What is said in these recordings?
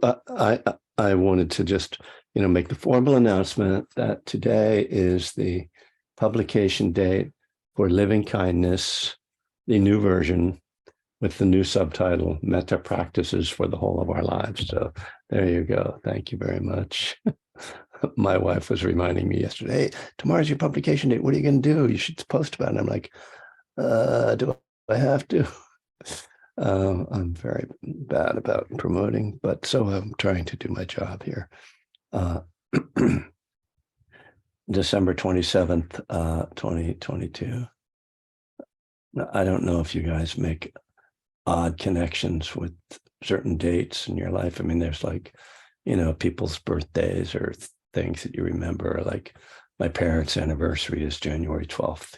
I wanted to just, make the formal announcement that today is the publication date for Living Kindness, the new version with the new subtitle, Metta Practices for the Whole of Our Lives. So there you go. Thank you very much. My wife was reminding me yesterday, hey, tomorrow's your publication date. What are you going to do? You should post about it. I'm like, do I have to? I'm very bad about promoting, but so I'm trying to do my job here. December 27th, 2022. I don't know if you guys make odd connections with certain dates in your life. I mean, there's like, people's birthdays or things that you remember, like my parents' anniversary is January 12th,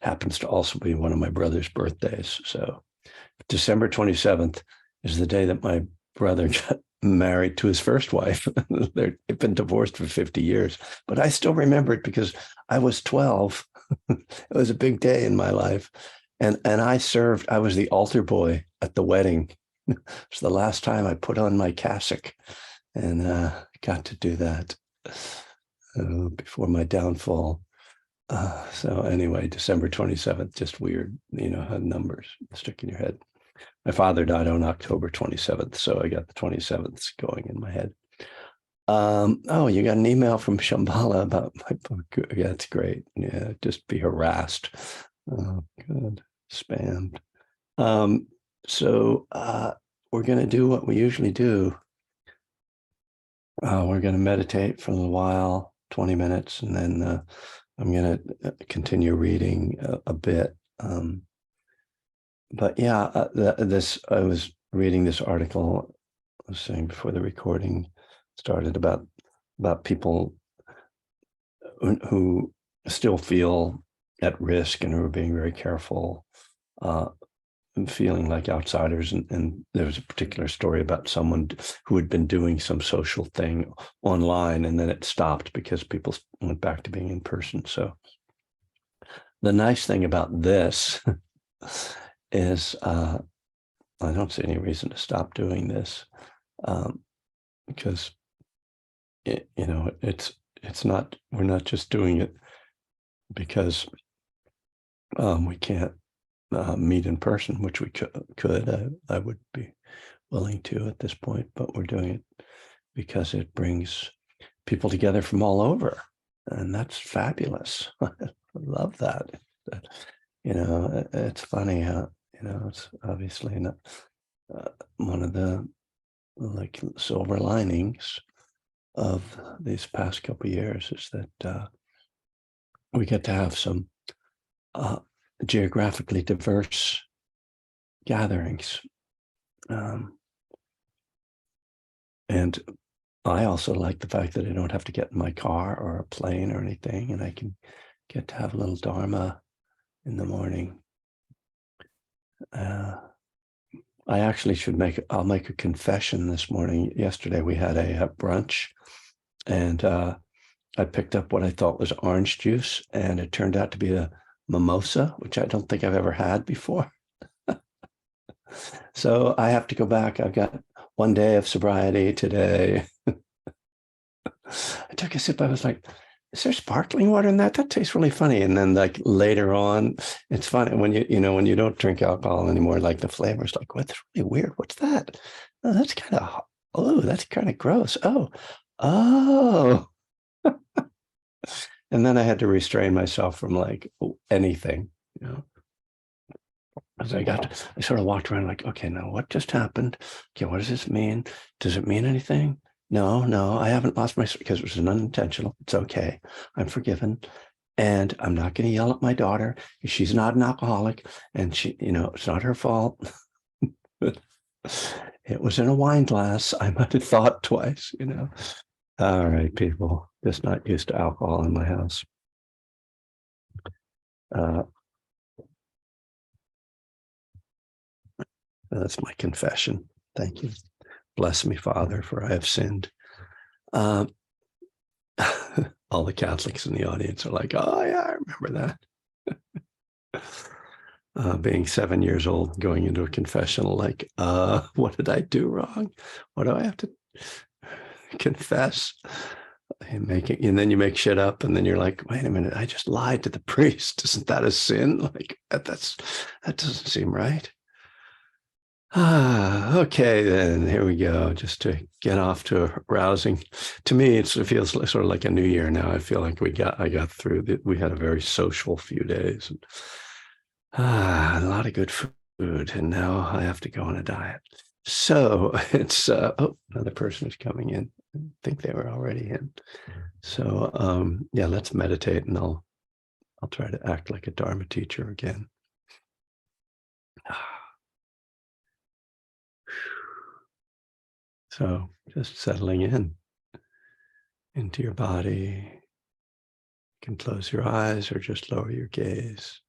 happens to also be one of my brother's birthdays. So December 27th is the day that my brother got married to his first wife. They've been divorced for 50 years, but I still remember it because I was 12. It was a big day in my life. And I was the altar boy at the wedding. It's the last time I put on my cassock and got to do that before my downfall. So anyway, December 27th, just weird, had numbers stick in your head. My father died on October 27th, so I got the 27th going in my head. Oh, you got an email from Shambhala about my book. Yeah, that's great. Yeah, just be harassed. Oh, good. Spammed. So we're going to do what we usually do. We're going to meditate for a little while, 20 minutes, and then I'm going to continue reading a bit. But yeah, I was reading this article I was saying before the recording started about people who still feel at risk and who are being very careful, and feeling like outsiders. And there was a particular story about someone who had been doing some social thing online, and then it stopped because people went back to being in person. So the nice thing about this is I don't see any reason to stop doing this, because it's not, we're not just doing it because we can't meet in person, which we could. I would be willing to at this point, but we're doing it because it brings people together from all over, and that's fabulous. I love that. It's funny how it's obviously not one of the silver linings of these past couple of years is that we get to have some geographically diverse gatherings. And I also like the fact that I don't have to get in my car or a plane or anything, and I can get to have a little Dharma in the morning. I actually I'll make a confession this morning. Yesterday we had a brunch, and I picked up what I thought was orange juice, and it turned out to be a mimosa, which I don't think I've ever had before. So I have to go back. I've got one day of sobriety today. I took a sip. I was like, is there sparkling water in that? That tastes really funny. And then later on, it's funny when when you don't drink alcohol anymore, like the flavor's like, what's really weird? What's that? Oh, that's kind of gross. Oh. And then I had to restrain myself from anything, As I sort of walked around like, okay, now what just happened? Okay, what does this mean? Does it mean anything? No, I haven't lost because it was an unintentional. It's okay. I'm forgiven. And I'm not going to yell at my daughter. She's not an alcoholic, and it's not her fault. It was in a wine glass. I might have thought twice, All right, people, just not used to alcohol in my house. That's my confession. Thank you. Bless me, Father, for I have sinned. All the Catholics in the audience are like, oh, yeah, I remember that. Being 7 years old, going into a confessional, what did I do wrong? What do I have to confess. And then you make shit up, and then you're like, wait a minute, I just lied to the priest. Isn't that a sin? Like that doesn't seem right. Okay, then here we go. Just to get off to a rousing. To me, it feels sort of like a new year now. I feel like I got through. We had a very social few days. And, a lot of good food, and now I have to go on a diet. So it's another person is coming in. I think they were already in. So yeah, let's meditate, and I'll try to act like a Dharma teacher again. So just settling in into your body. You can close your eyes or just lower your gaze.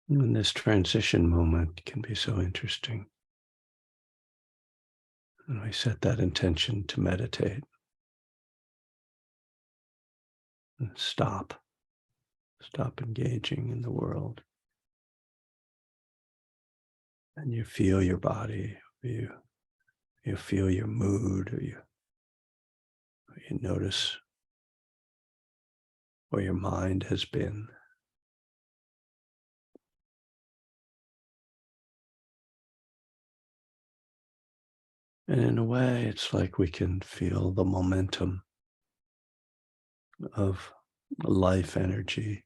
And this transition moment can be so interesting. And we set that intention to meditate and stop engaging in the world. And you feel your body, you feel your mood, or you notice where your mind has been. And in a way, it's like we can feel the momentum of life energy.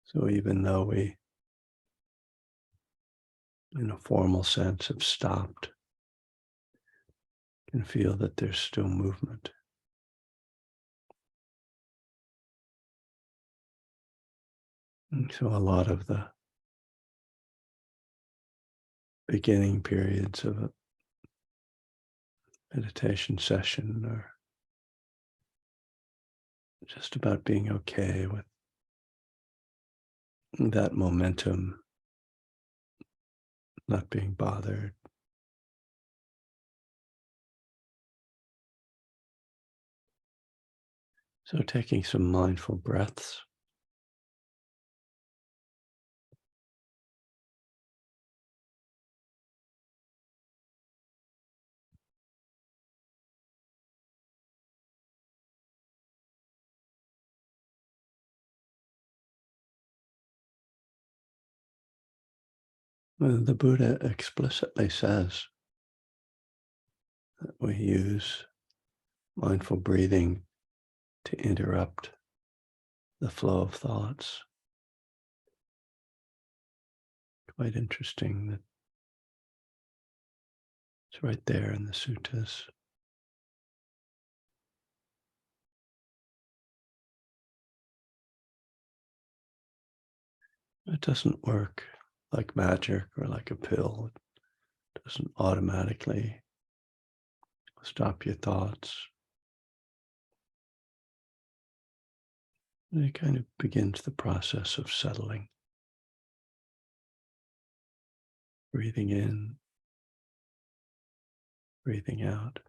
So even though we, in a formal sense, have stopped, can feel that there's still movement. And so a lot of the beginning periods of a meditation session are just about being okay with that momentum, not being bothered. So taking some mindful breaths. The Buddha explicitly says that we use mindful breathing to interrupt the flow of thoughts. Quite interesting that it's right there in the suttas. It doesn't work like magic or like a pill. It doesn't automatically stop your thoughts. And it kind of begins the process of settling, breathing in, breathing out.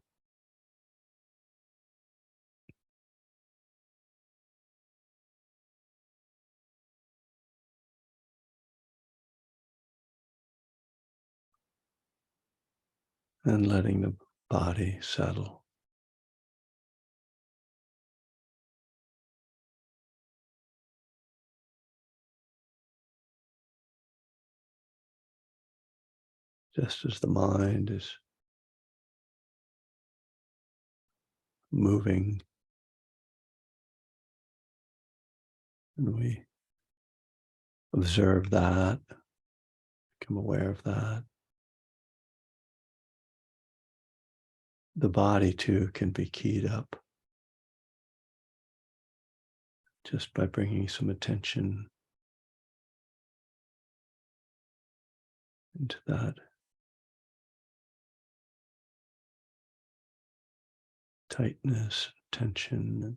And letting the body settle. Just as the mind is moving, and we observe that, become aware of that. The body too can be keyed up just by bringing some attention into that tightness, tension.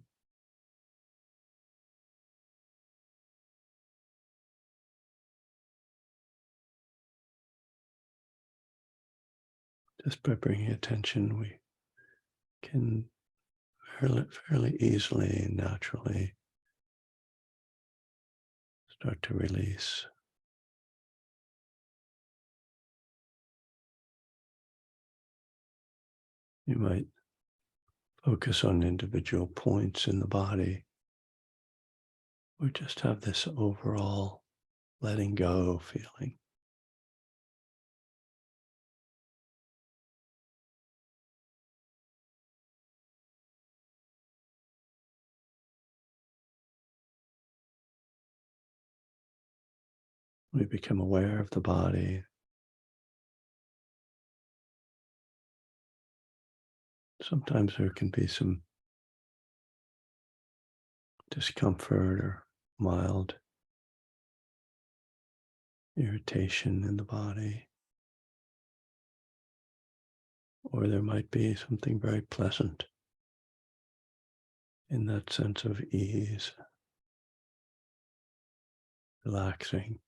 Just by bringing attention, we can fairly easily and naturally start to release. You might focus on individual points in the body, or just have this overall letting go feeling. We become aware of the body. Sometimes there can be some discomfort or mild irritation in the body, or there might be something very pleasant in that sense of ease, relaxing.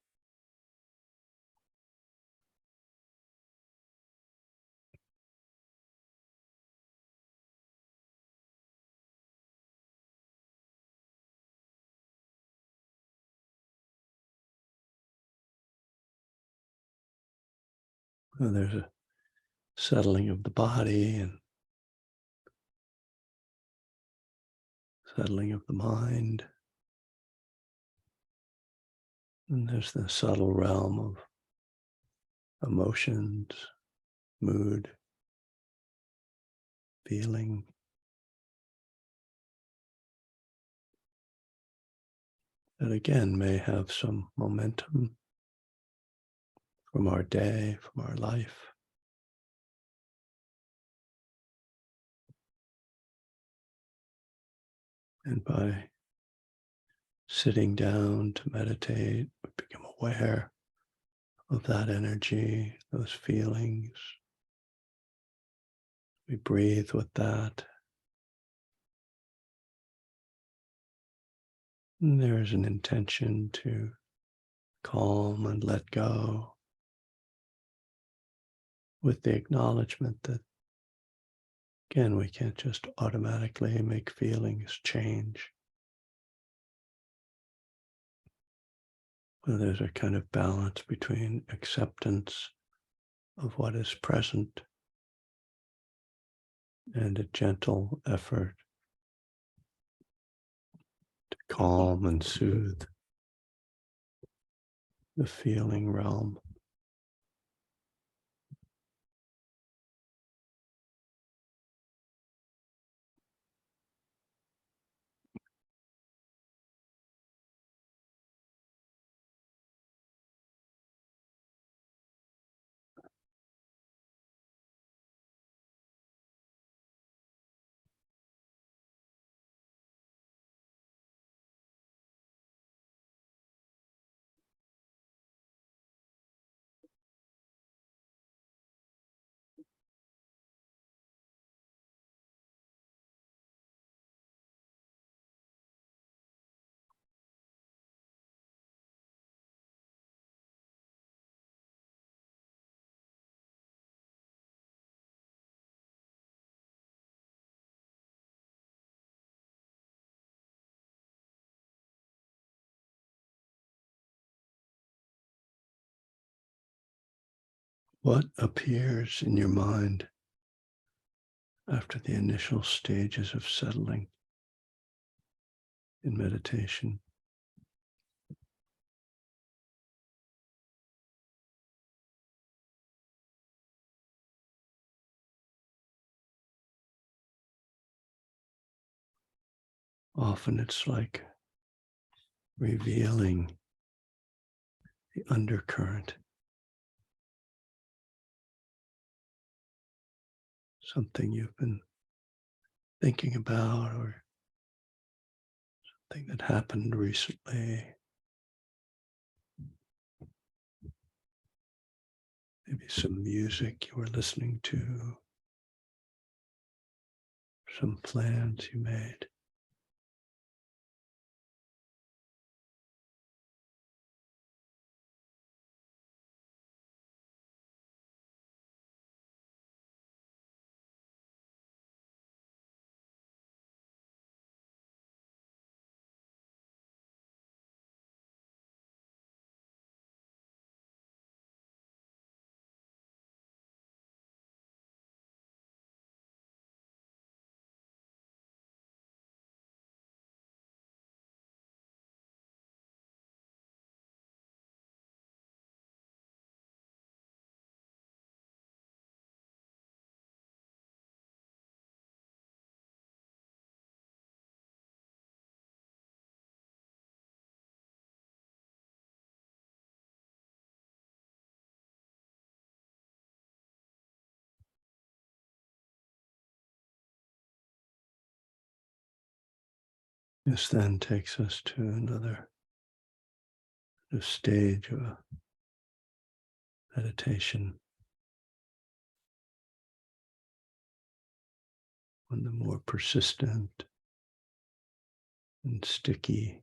And there's a settling of the body and settling of the mind. And there's the subtle realm of emotions, mood, feeling. That again may have some momentum from our day, from our life. And by sitting down to meditate, we become aware of that energy, those feelings. We breathe with that. And there's an intention to calm and let go, with the acknowledgement that, again, we can't just automatically make feelings change. Well, there's a kind of balance between acceptance of what is present and a gentle effort to calm and soothe the feeling realm. What appears in your mind after the initial stages of settling in meditation? Often it's like revealing the undercurrent, something you've been thinking about, or something that happened recently. Maybe some music you were listening to, some plans you made. This then takes us to another stage of a meditation, when the more persistent and sticky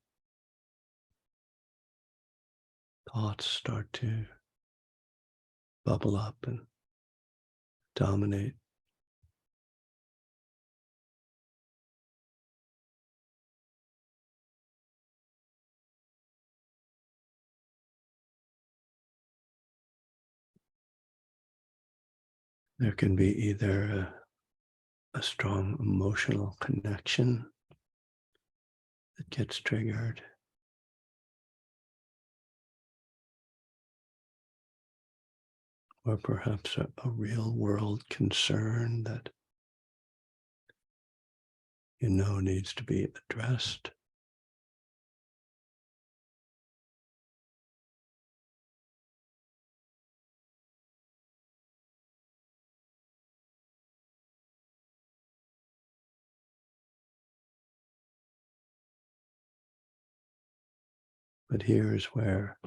thoughts start to bubble up and dominate. There can be either a strong emotional connection that gets triggered, or perhaps a real world concern that needs to be addressed. But here is where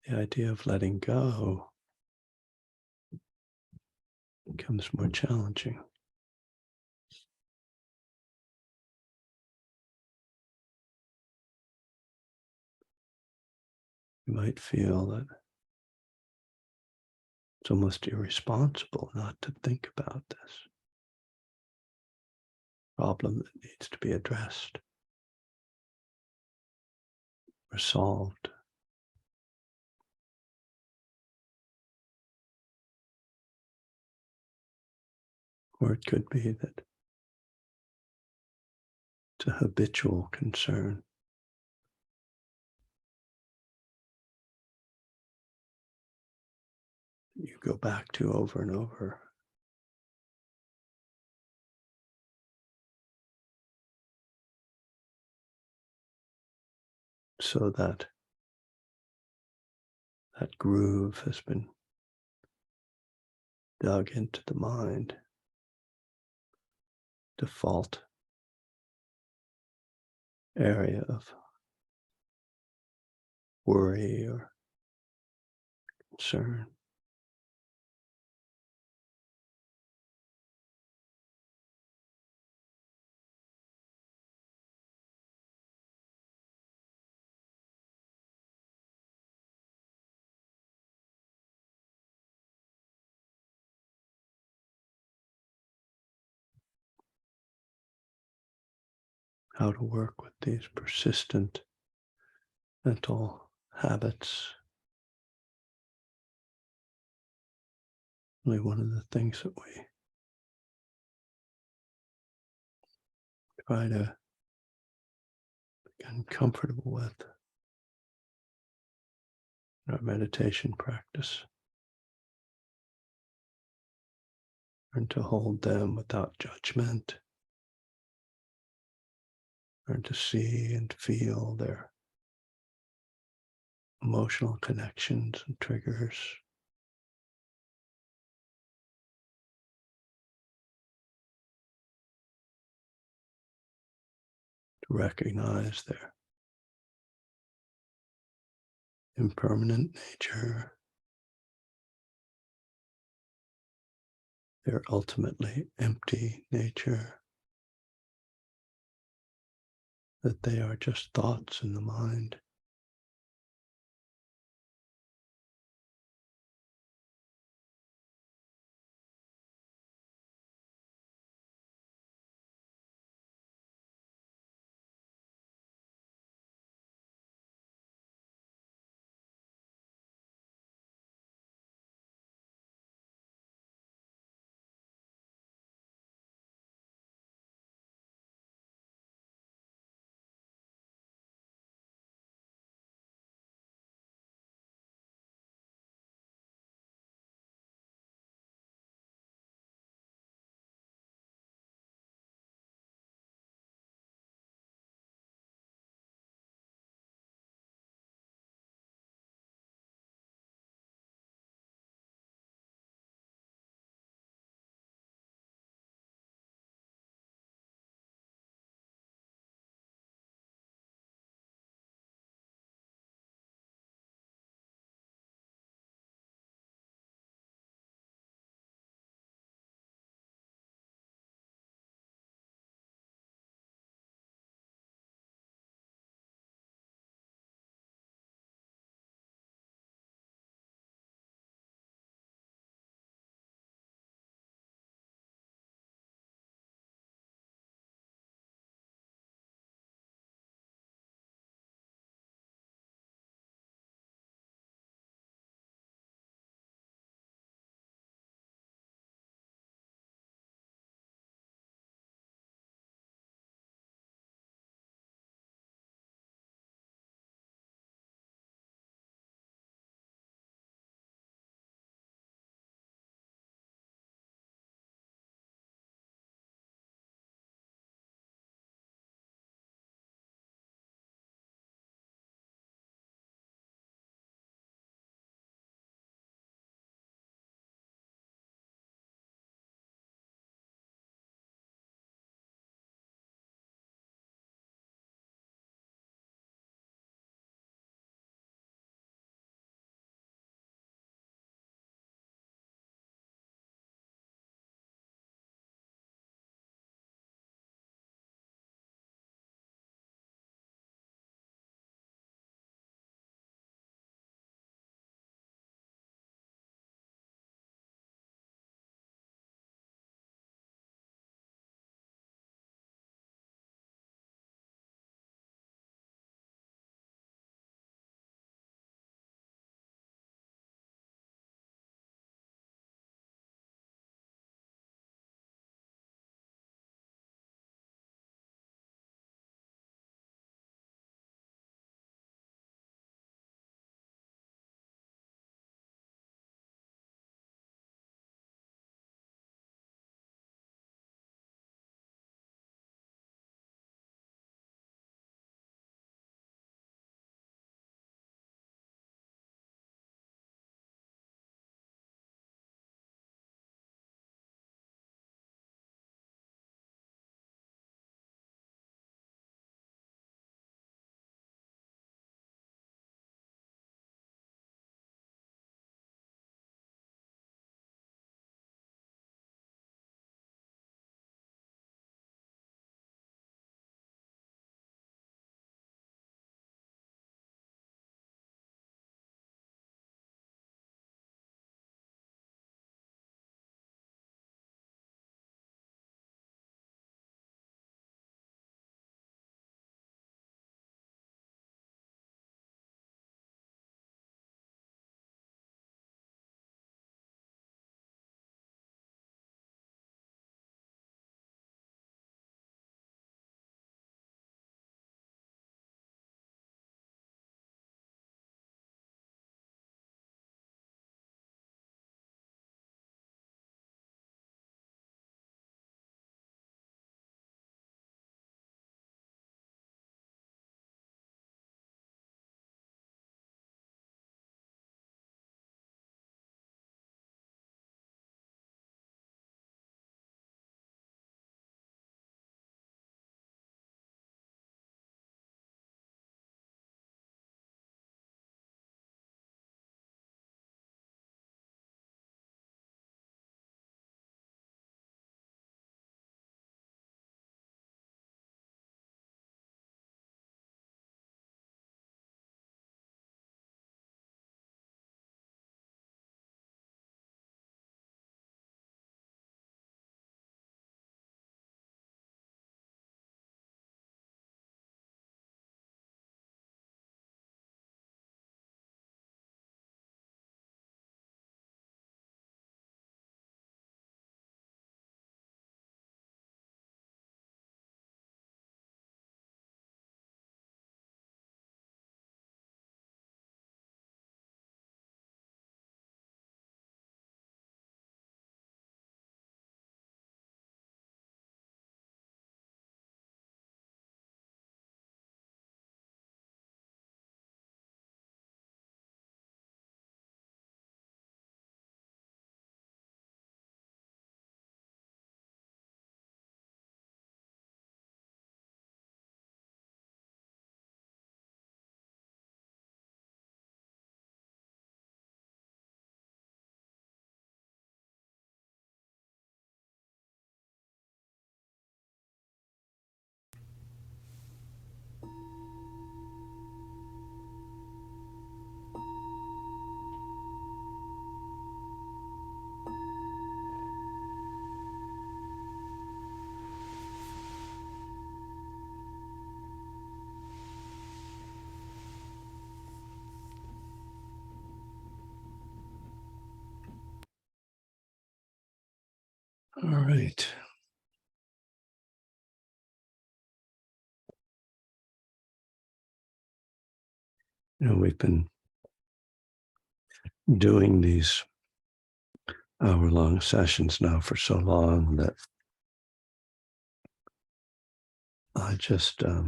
the idea of letting go becomes more challenging. You might feel that it's almost irresponsible not to think about this problem that needs to be addressed or solved. Or it could be that it's a habitual concern. You go back to over and over. So that groove has been dug into the mind. Default area of worry or concern. How to work with these persistent mental habits. Really one of the things that we try to get comfortable with in our meditation practice. Learn to hold them without judgment. Learn to see and feel their emotional connections and triggers. To recognize their impermanent nature, their ultimately empty nature, that they are just thoughts in the mind. All right. We've been doing these hour-long sessions now for so long that I just I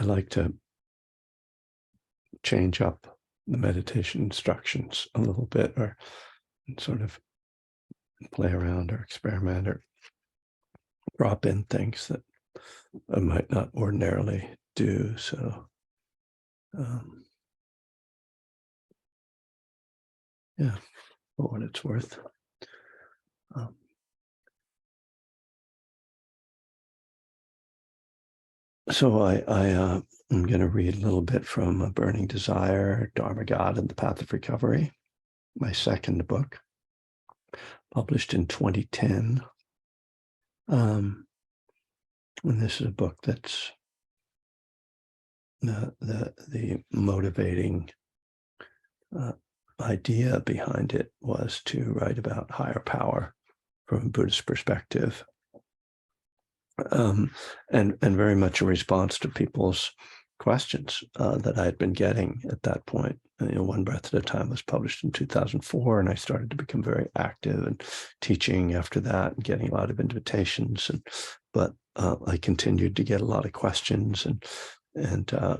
like to change up the meditation instructions a little bit, or sort of play around or experiment or drop in things that I might not ordinarily do. So yeah, for what it's worth. So I'm going to read a little bit from A Burning Desire, Dharma, God, and the Path of Recovery, my second book, published in 2010. And this is a book that's the motivating idea behind it was to write about higher power from a Buddhist perspective. And very much a response to people's questions that I had been getting at that point. One Breath at a Time was published in 2004, and I started to become very active and teaching after that, and getting a lot of invitations. But I continued to get a lot of questions and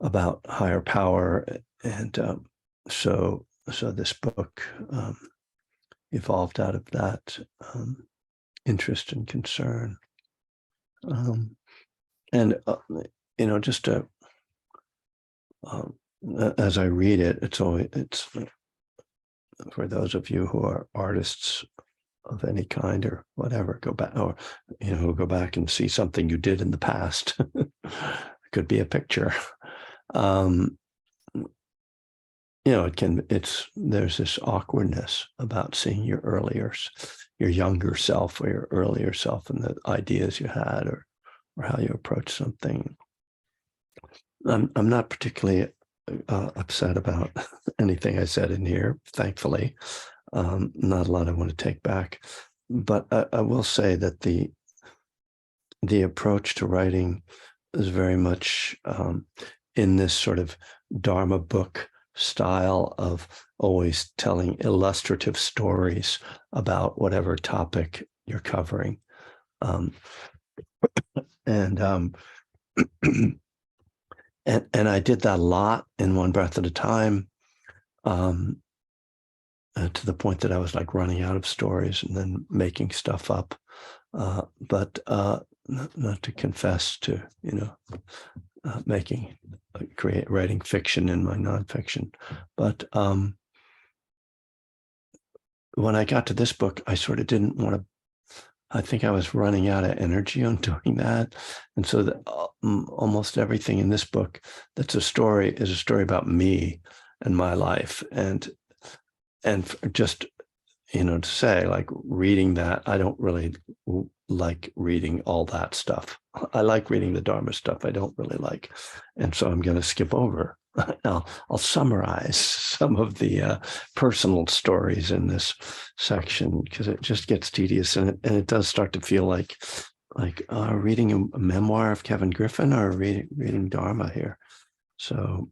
about higher power, and so this book evolved out of that interest and concern. Just to, as I read it, it's for those of you who are artists of any kind or whatever, go back, or go back and see something you did in the past. It could be a picture. There's this awkwardness about seeing your younger self or your earlier self and the ideas you had or how you approach something. I'm not particularly upset about anything I said in here, thankfully. Not a lot I want to take back, but I will say that the approach to writing is very much in this sort of Dharma book style of always telling illustrative stories about whatever topic you're covering. And I did that a lot in One Breath at a Time, to the point that I was like running out of stories and then making stuff up. But not to confess to, writing fiction in my nonfiction. But when I got to this book, I sort of didn't want to. I think I was running out of energy on doing that. And so almost everything in this book that's a story is a story about me and my life. And just, to say, like, reading that, I don't really like reading all that stuff. I like reading the Dharma stuff I don't really like. And so I'm going to skip over. I'll summarize some of the personal stories in this section because it just gets tedious, and it does start to feel like reading a memoir of Kevin Griffin or reading Dharma here. So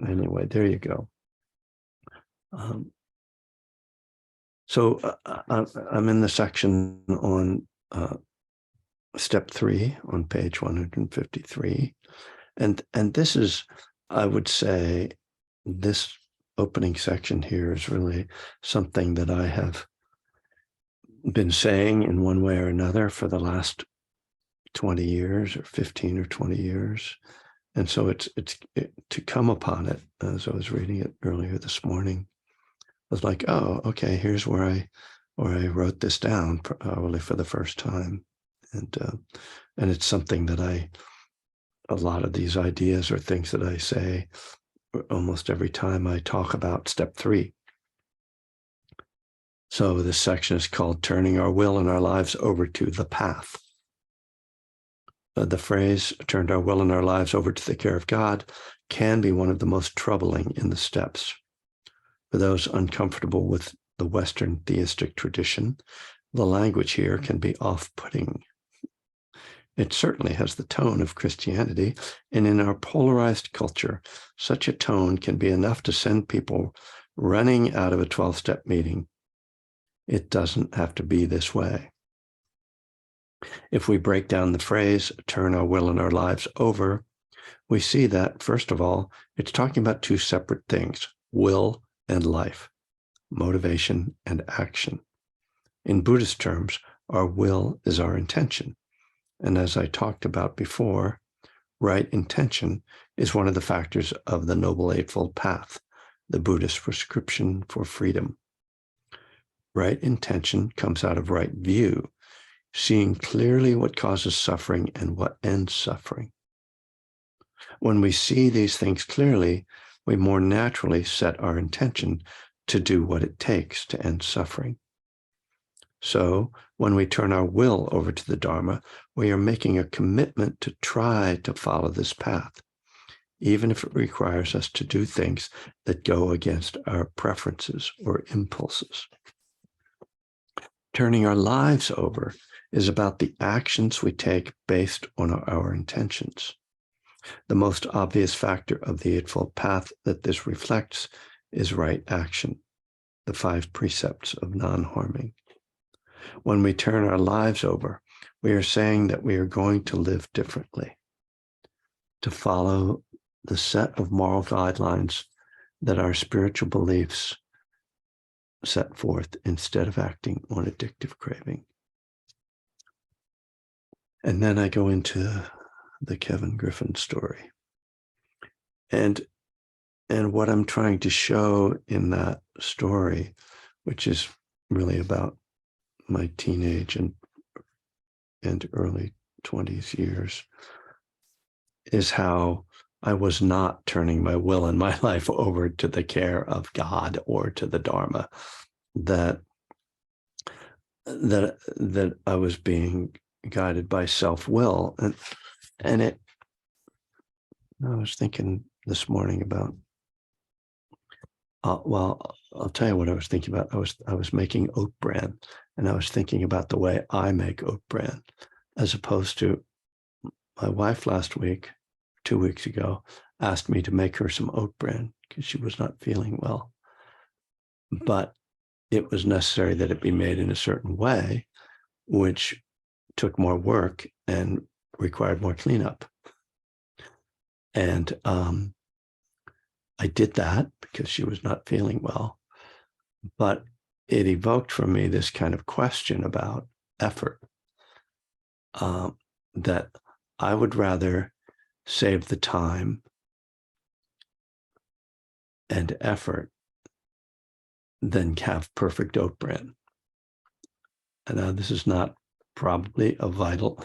anyway, there you go. So I'm in the section on step 3 on page 153. And this is, I would say, this opening section here is really something that I have been saying in one way or another for the last 20 years or 15 or 20 years. And so it's to come upon it as I was reading it earlier this morning, I was like, oh, okay, here's where I wrote this down probably for the first time. And it's something that a lot of these ideas are things that I say almost every time I talk about step 3. So this section is called Turning Our Will and Our Lives Over to the Path. The phrase, turned our will and our lives over to the care of God, can be one of the most troubling in the steps. For those uncomfortable with the Western theistic tradition, the language here can be off-putting. It certainly has the tone of Christianity, and in our polarized culture, such a tone can be enough to send people running out of a 12-step meeting. It doesn't have to be this way. If we break down the phrase, turn our will and our lives over, we see that, first of all, it's talking about two separate things, will and life, motivation and action. In Buddhist terms, our will is our intention. And as I talked about before, right intention is one of the factors of the Noble Eightfold Path, the Buddhist prescription for freedom. Right intention comes out of right view, seeing clearly what causes suffering and what ends suffering. When we see these things clearly, we more naturally set our intention to do what it takes to end suffering. So when we turn our will over to the Dharma, we are making a commitment to try to follow this path, even if it requires us to do things that go against our preferences or impulses. Turning our lives over is about the actions we take based on our intentions. The most obvious factor of the Eightfold Path that this reflects is right action, the 5 precepts of non-harming. When we turn our lives over, we are saying that we are going to live differently, to follow the set of moral guidelines that our spiritual beliefs set forth instead of acting on addictive craving. And then I go into the Kevin Griffin story. And what I'm trying to show in that story, which is really about my teenage and early 20s years, is how I was not turning my will and my life over to the care of God or to the Dharma, that I was being guided by self-will. And I was thinking this morning about, well, I'll tell you what I was thinking about. I was making oat bran, and I was thinking about the way I make oat bran, as opposed to my wife last week, 2 weeks ago, asked me to make her some oat bran because she was not feeling well. But it was necessary that it be made in a certain way, which took more work and required more cleanup. And I did that because she was not feeling well, but it evoked from me this kind of question about effort, that I would rather save the time and effort than have perfect oat bran. And this is not probably a vital,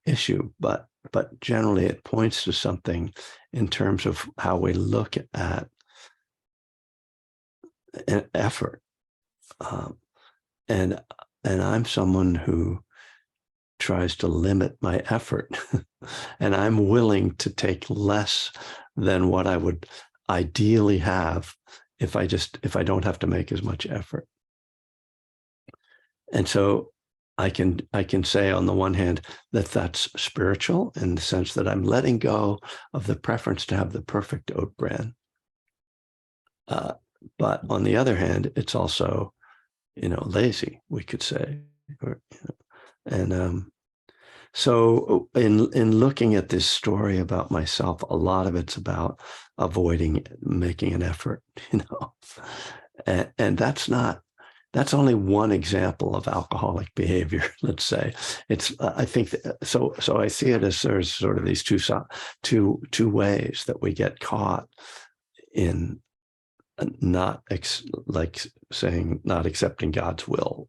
issue, but generally it points to something in terms of how we look at an effort. And I'm someone who tries to limit my effort, and I'm willing to take less than what I would ideally have if I don't have to make as much effort. And so I can say on the one hand that that's spiritual in the sense that I'm letting go of the preference to have the perfect oat bran. But on the other hand, it's also, lazy, we could say. So in looking at this story about myself, a lot of it's about avoiding making an effort, and that's only one example of alcoholic behavior. Let's say I think so I see it as there's sort of these two ways that we get caught in not saying not accepting God's will,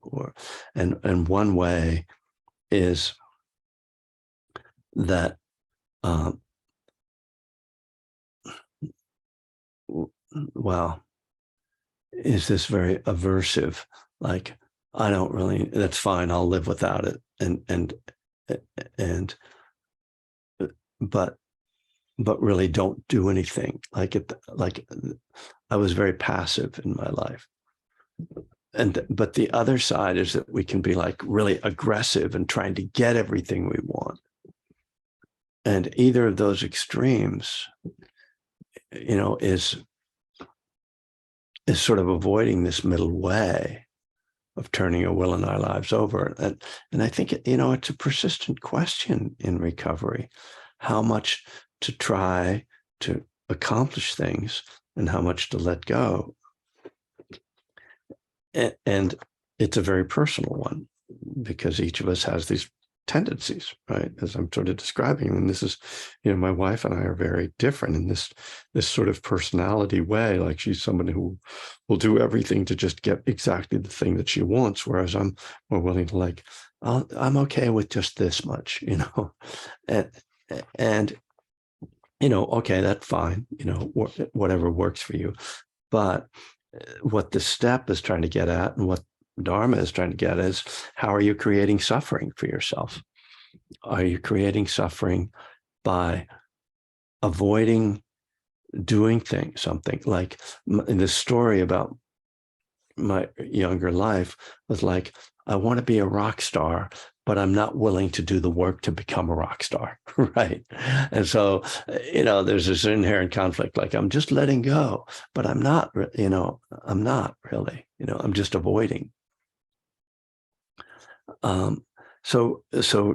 and one way is that is this very aversive, like, I don't really, that's fine, I'll live without it, but really don't do anything, like I was very passive in my life. But the other side is that we can be like really aggressive and trying to get everything we want. And either of those extremes, is sort of avoiding this middle way of turning a will in our lives over. And I think, it's a persistent question in recovery, how much to try to accomplish things and how much to let go. And it's a very personal one because each of us has these tendencies, right? As I'm sort of describing, and this is, my wife and I are very different in this sort of personality way. Like she's somebody who will do everything to just get exactly the thing that she wants, whereas I'm more willing to like, I'm okay with just this much, and okay, that's fine, whatever works for you. But what the step is trying to get at and what Dharma is trying to get at is, how are you creating suffering for yourself? Are you creating suffering by avoiding doing something? Like in this story about my younger life was like, I want to be a rock star, but I'm not willing to do the work to become a rock star, right? And so, there's this inherent conflict, like I'm just letting go, but I'm not, I'm not really, I'm just avoiding. So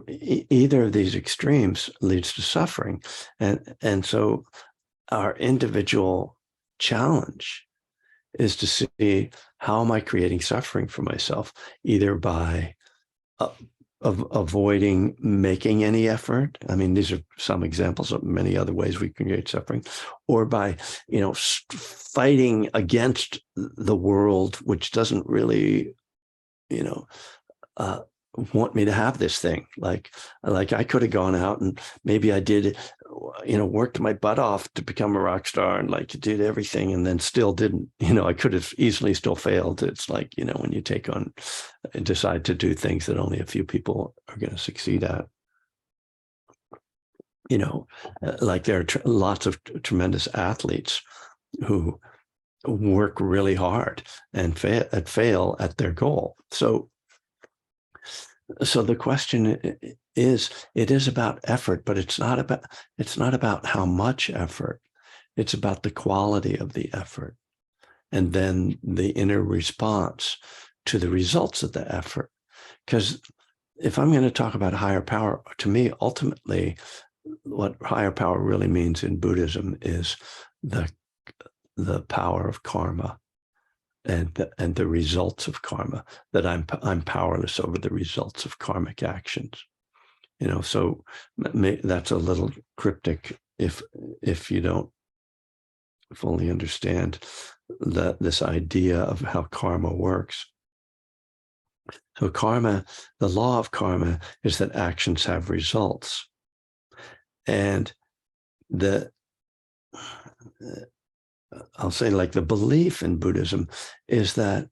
either of these extremes leads to suffering. And so our individual challenge is to see, how am I creating suffering for myself, either by avoiding making any effort. I mean, these are some examples of many other ways we can create suffering, or by, fighting against the world, which doesn't really, want me to have this thing. Like I could have gone out and maybe I did, worked my butt off to become a rock star and like did everything and then still didn't, I could have easily still failed. It's like, when you take on and decide to do things that only a few people are going to succeed at, like there are lots of tremendous athletes who work really hard and fail at their goal. So the question is, it is about effort, but it's not about how much effort. It's about the quality of the effort, and then the inner response to the results of the effort. Because if I'm going to talk about higher power, to me, ultimately, what higher power really means in Buddhism is the power of karma. And the results of karma, that I'm powerless over the results of karmic actions. So that's a little cryptic if you don't fully understand this idea of how karma works. So karma, the law of karma is that actions have results. And I'll say, like, the belief in Buddhism is that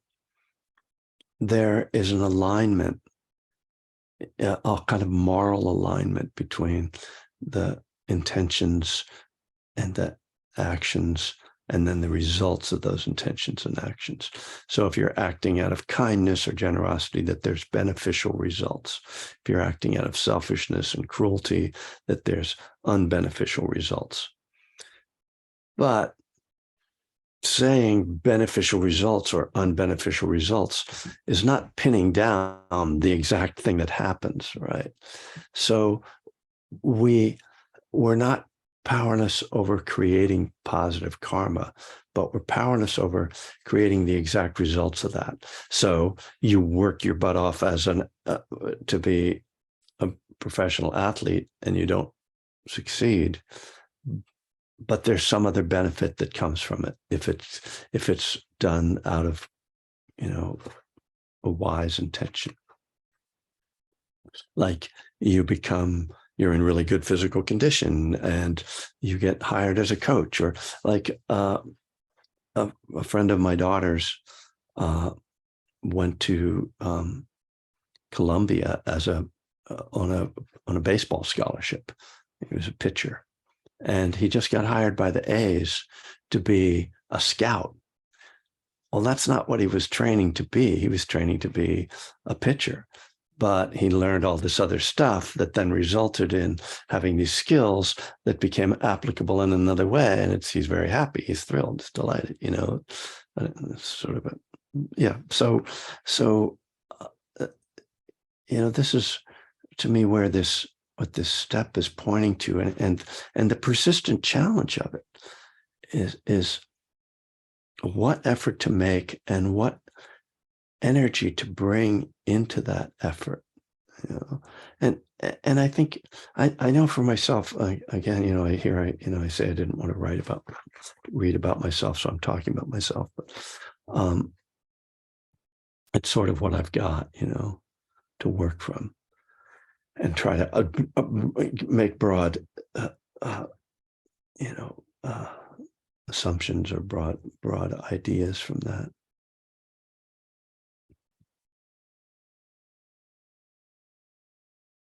there is an alignment, a kind of moral alignment between the intentions and the actions, and then the results of those intentions and actions. So if you're acting out of kindness or generosity, that there's beneficial results. If you're acting out of selfishness and cruelty, that there's unbeneficial results. But saying beneficial results or unbeneficial results is not pinning down the exact thing that happens, right? So we're not powerless over creating positive karma, but we're powerless over creating the exact results of that. So you work your butt off as to be a professional athlete and you don't succeed, but there's some other benefit that comes from it if it's done out of, a wise intention. Like you're in really good physical condition and you get hired as a coach, or like a friend of my daughter's went to Columbia as on a baseball scholarship. He was a pitcher. And he just got hired by the A's to be a scout. Well, that's not what he was training to be. He was training to be a pitcher, but he learned all this other stuff that then resulted in having these skills that became applicable in another way. And he's very happy. He's thrilled. He's delighted, it's sort of yeah. So, this is to me where what this step is pointing to, and the persistent challenge of it is what effort to make and what energy to bring into that effort, and I think I know for myself, again, I say I didn't want to read about myself, so I'm talking about myself, but it's sort of what I've got, to work from and try to make broad, assumptions or broad ideas from that.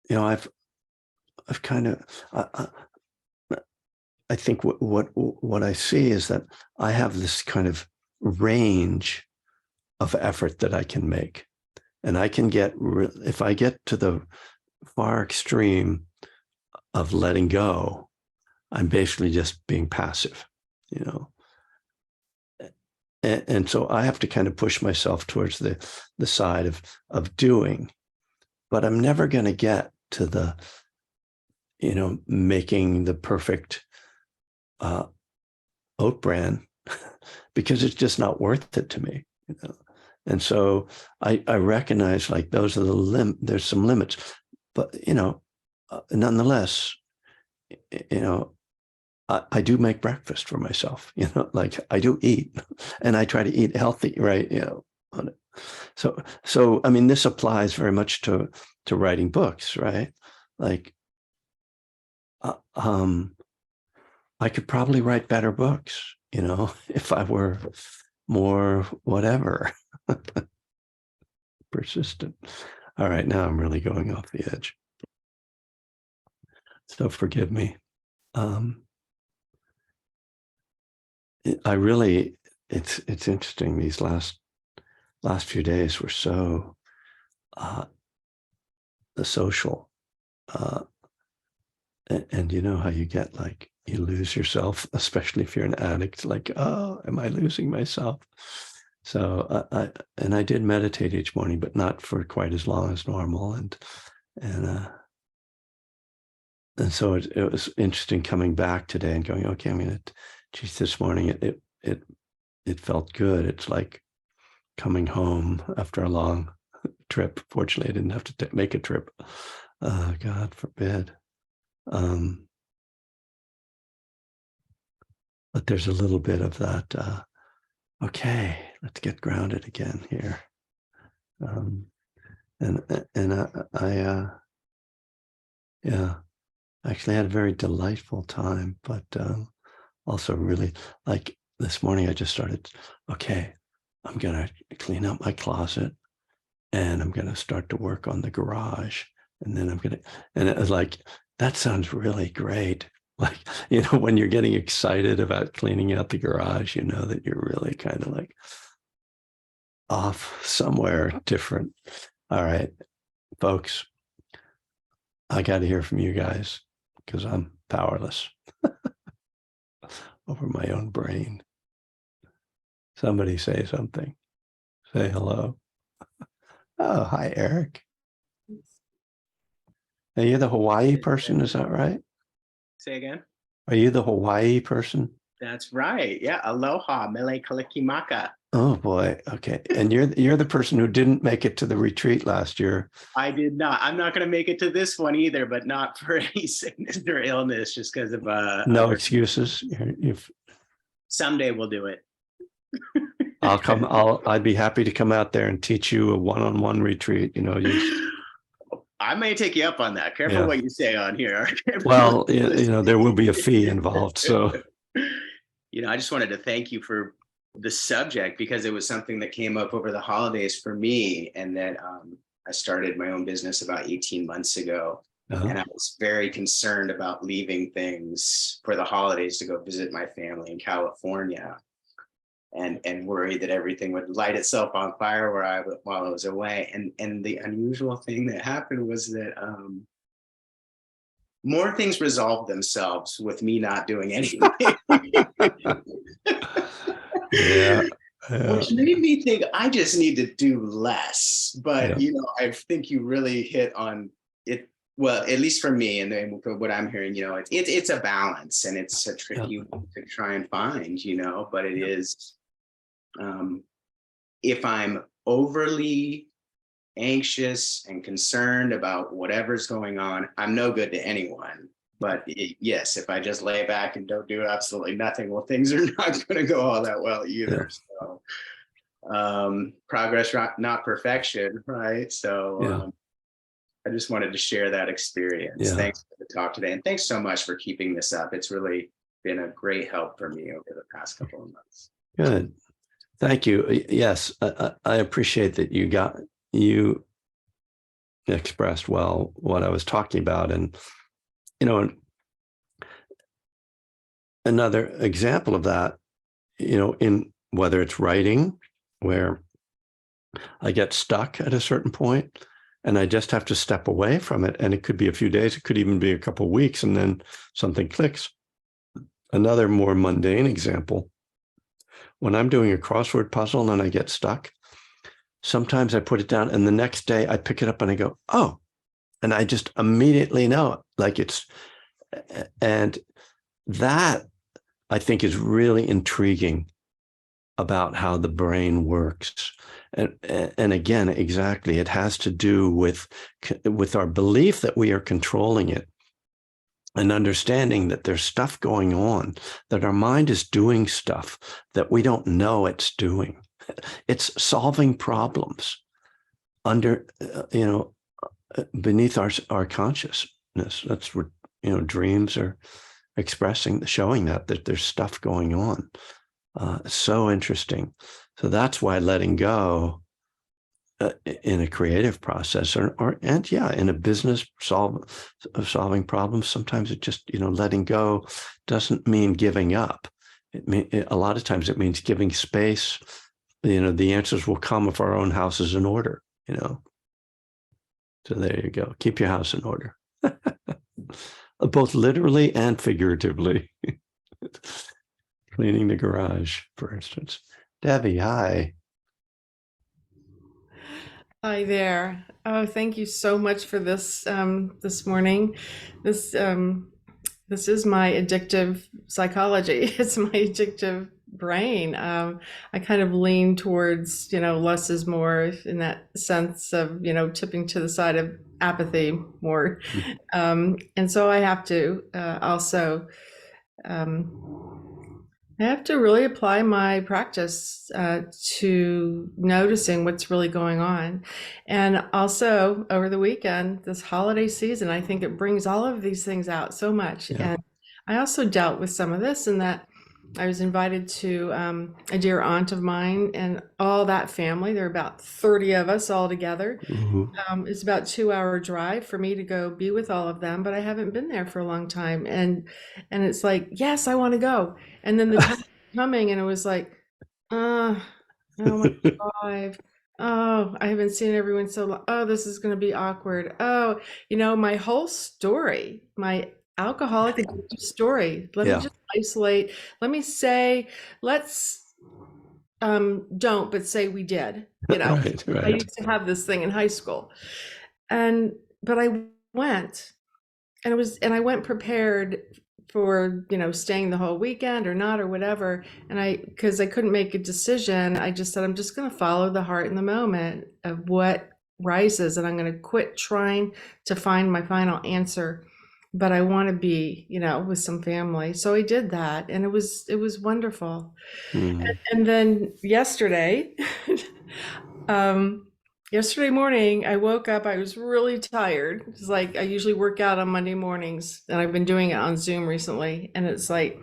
I've kind of, I think what I see is that I have this kind of range of effort that I can make, and I can get, if I get to the far extreme of letting go, I'm basically just being passive, and so I have to kind of push myself towards the side of doing, but I'm never going to get to the, making the perfect oat bran because it's just not worth it to me, And so I recognize like those are there's some limits, but nonetheless, I do make breakfast for myself, like I do eat, and I try to eat healthy, right? So I mean, this applies very much to writing books, right? Like, I could probably write better books, if I were more whatever persistent. All right, now I'm really going off the edge, so forgive me. It's interesting. These last few days were so the social, and you know how you get like you lose yourself, especially if you're an addict. Like, oh, am I losing myself? So I did meditate each morning, but not for quite as long as normal, and so it was interesting coming back today and going, okay, I'm gonna. Geez, this morning it felt good. It's like coming home after a long trip. Fortunately, I didn't have to make a trip. God forbid. But there's a little bit of that. Okay, let's get grounded again here. And I yeah, actually had a very delightful time, but also really like this morning I just started, okay, I'm going to clean up my closet and I'm going to start to work on the garage. And then and it was like, that sounds really great. Like, when you're getting excited about cleaning out the garage, that you're really kind of like off somewhere different. All right, folks, I got to hear from you guys because I'm powerless over my own brain. Somebody say something. Say hello. Oh, hi, Eric. Are you the Hawaii person? Is that right? Say again? Are you the Hawaii person? That's right. Yeah. Aloha, mele kalikimaka. Oh boy. Okay. And you're the person who didn't make it to the retreat last year. I did not. I'm not going to make it to this one either, but not for any sickness or illness, just because of no excuses. Someday we'll do it. I'd be happy to come out there and teach you a one-on-one retreat. I may take you up on that. Careful what you say on here. Well, there will be a fee involved. So, I just wanted to thank you for the subject because it was something that came up over the holidays for me. And that I started my own business about 18 months ago. And I was very concerned about leaving things for the holidays to go visit my family in California. and worried that everything would light itself on fire while I was away. And the unusual thing that happened was that more things resolved themselves with me not doing anything. Yeah. Which made me think I just need to do less. But I think you really hit on it. Well, at least for me, and then what I'm hearing, it's a balance, and it's a tricky one to try and find, but it is. If I'm overly anxious and concerned about whatever's going on, I'm no good to anyone. But yes, if I just lay back and don't do absolutely nothing, well, things are not going to go all that well either. So progress, not perfection, right? So I just wanted to share that experience. Thanks for the talk today. And thanks so much for keeping this up. It's really been a great help for me over the past couple of months. Good. Thank you. Yes, I appreciate that you expressed well what I was talking about. And, another example of that, in whether it's writing, where I get stuck at a certain point and I just have to step away from it. And it could be a few days, it could even be a couple of weeks, and then something clicks. Another more mundane example, when I'm doing a crossword puzzle and I get stuck, sometimes I put it down and the next day I pick it up and I go, oh, and I just immediately know it. And that I think is really intriguing about how the brain works. And again, exactly, it has to do with our belief that we are controlling it, and understanding that there's stuff going on, that our mind is doing stuff that we don't know it's doing. It's solving problems under, beneath our consciousness. That's what, dreams are showing that there's stuff going on. So interesting. So that's why letting go in a creative process and in a business solving problems, sometimes it just, letting go doesn't mean giving up. A lot of times it means giving space. The answers will come if our own house is in order, So there you go. Keep your house in order, both literally and figuratively. Cleaning the garage, for instance. Debbie, hi. Hi there. Oh, thank you so much for this this morning. This is my addictive psychology. It's my addictive brain. I kind of lean towards, less is more in that sense of, tipping to the side of apathy more. And so I have to also I have to really apply my practice to noticing what's really going on. And also over the weekend, this holiday season, I think it brings all of these things out so much. Yeah. And I also dealt with some of this in that I was invited to a dear aunt of mine and all that family. There are about 30 of us all together. It's about a 2-hour drive for me to go be with all of them, but I haven't been there for a long time. And it's like, yes, I want to go. And then the time coming and it was like, oh my drive. Oh, I haven't seen everyone so long. Oh, this is going to be awkward. Oh, my whole story, my alcoholic addictive story. Let me just isolate. Let me say, let's don't, but say we did. Right. I used to have this thing in high school, but I went, and I went prepared for staying the whole weekend or not or whatever. And because I couldn't make a decision, I just said I'm just going to follow the heart in the moment of what rises, and I'm going to quit trying to find my final answer. But I want to be, with some family. So I did that, and it was wonderful. And then yesterday, yesterday morning, I woke up, I was really tired. It's like I usually work out on Monday mornings, and I've been doing it on Zoom recently. And it's like,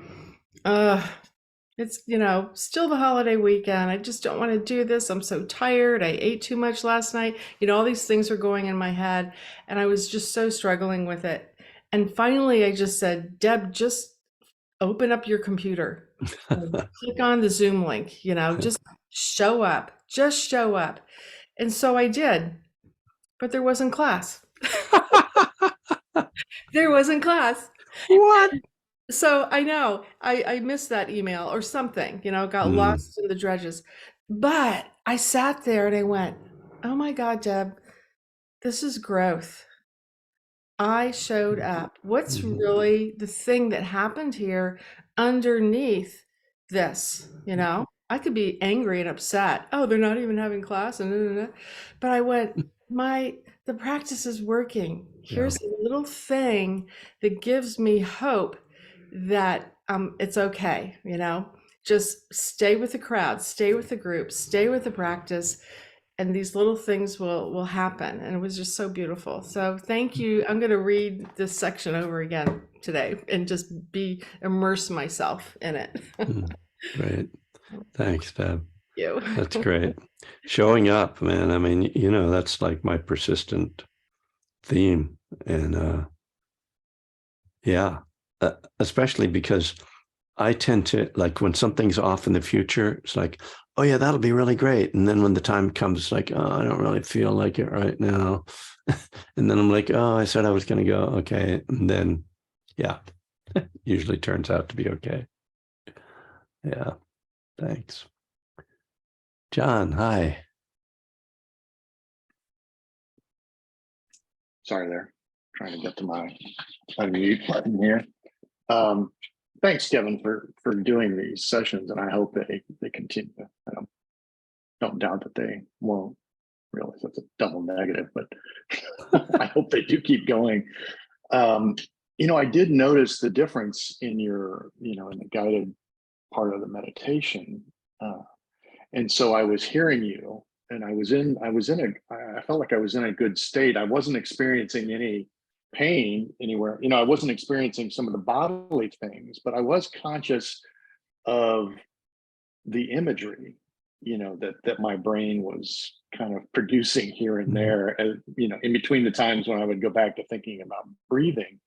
it's, still the holiday weekend. I just don't want to do this. I'm so tired. I ate too much last night. All these things are going in my head, and I was just so struggling with it. And finally, I just said, Deb, just open up your computer. Click on the Zoom link, just show up, just show up. And so I did, but there wasn't class. There wasn't class. What? So I know I missed that email or something, got lost in the dredges. But I sat there and I went, oh my God, Deb, this is growth. I showed up. What's really the thing that happened here underneath this? I could be angry and upset. Oh, they're not even having class, and but I went, the practice is working. Here's a little thing that gives me hope that it's okay. Just stay with the crowd, stay with the group, stay with the practice, and these little things will happen. And it was just so beautiful. So thank you. I'm going to read this section over again today and just immerse myself in it. Great. Thanks, Deb. You. That's great. Showing up, man. I mean, that's like my persistent theme. And especially because I tend to, like, when something's off in the future, it's like, oh yeah, that'll be really great. And then when the time comes, it's like, oh, I don't really feel like it right now. And then I'm like, oh, I said I was going to go. Okay. And then, usually turns out to be okay. Yeah. Thanks. John, hi. Sorry there. Trying to get to my unmute button here. Thanks, Kevin, for doing these sessions, and I hope they continue. I don't doubt that they won't. Realize that's a double negative, but I hope they do keep going. I did notice the difference in your, in the guided part of the meditation, and so I was hearing you, and I felt like I was in a good state. I wasn't experiencing any pain anywhere. I wasn't experiencing some of the bodily things, but I was conscious of the imagery, that my brain was kind of producing here and there, in between the times when I would go back to thinking about breathing.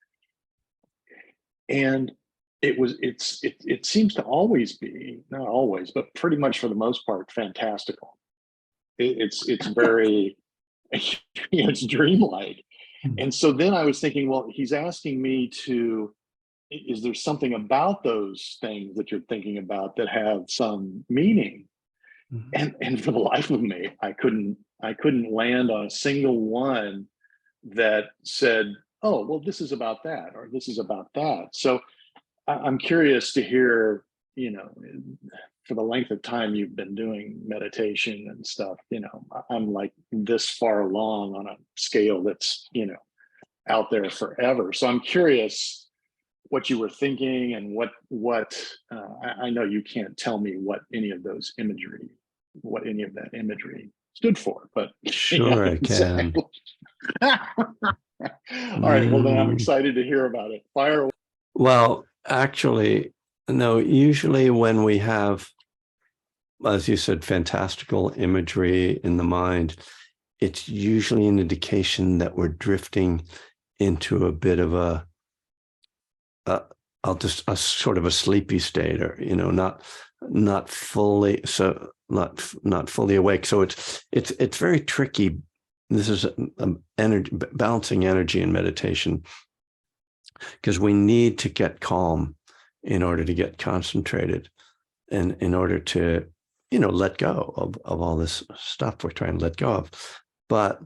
And it seems to always be, not always, but pretty much for the most part, fantastical. It's very, it's dreamlike. And so then I was thinking, well, he's asking me is there something about those things that you're thinking about that have some meaning? And for the life of me, I couldn't land on a single one that said, oh, well, this is about that, or this is about that. So I'm curious to hear, for the length of time you've been doing meditation and stuff, I'm like this far along on a scale that's, out there forever. So I'm curious what you were thinking and what I know you can't tell me what any of that imagery stood for, but sure I can. All right, well then I'm excited to hear about it. Fire away. Well, actually, no, usually when we have, as you said, fantastical imagery in the mind, it's usually an indication that we're drifting into a bit of a sort of a sleepy state, or not fully awake. So it's very tricky. This is balancing energy in meditation, because we need to get calm in order to get concentrated, and in order to let go of all this stuff we're trying to let go of. But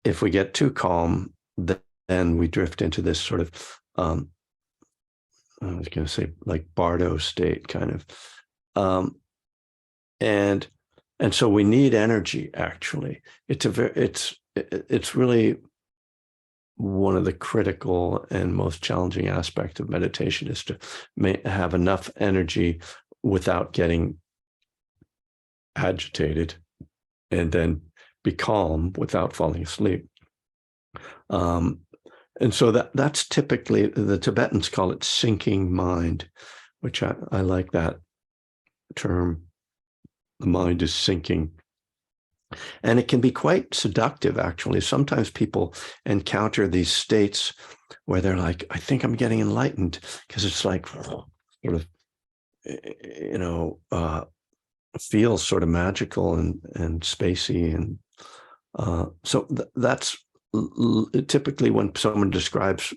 if we get too calm, then we drift into this sort of I was going to say like Bardo state kind of, and so we need energy. Actually, it's really one of the critical and most challenging aspects of meditation, is to have enough energy without getting agitated, and then be calm without falling asleep. And so that's typically, the Tibetans call it sinking mind, which I like that term. The mind is sinking. And it can be quite seductive, actually. Sometimes people encounter these states where they're like, I think I'm getting enlightened, because it's like sort of feels sort of magical and spacey. And so that's typically when someone describes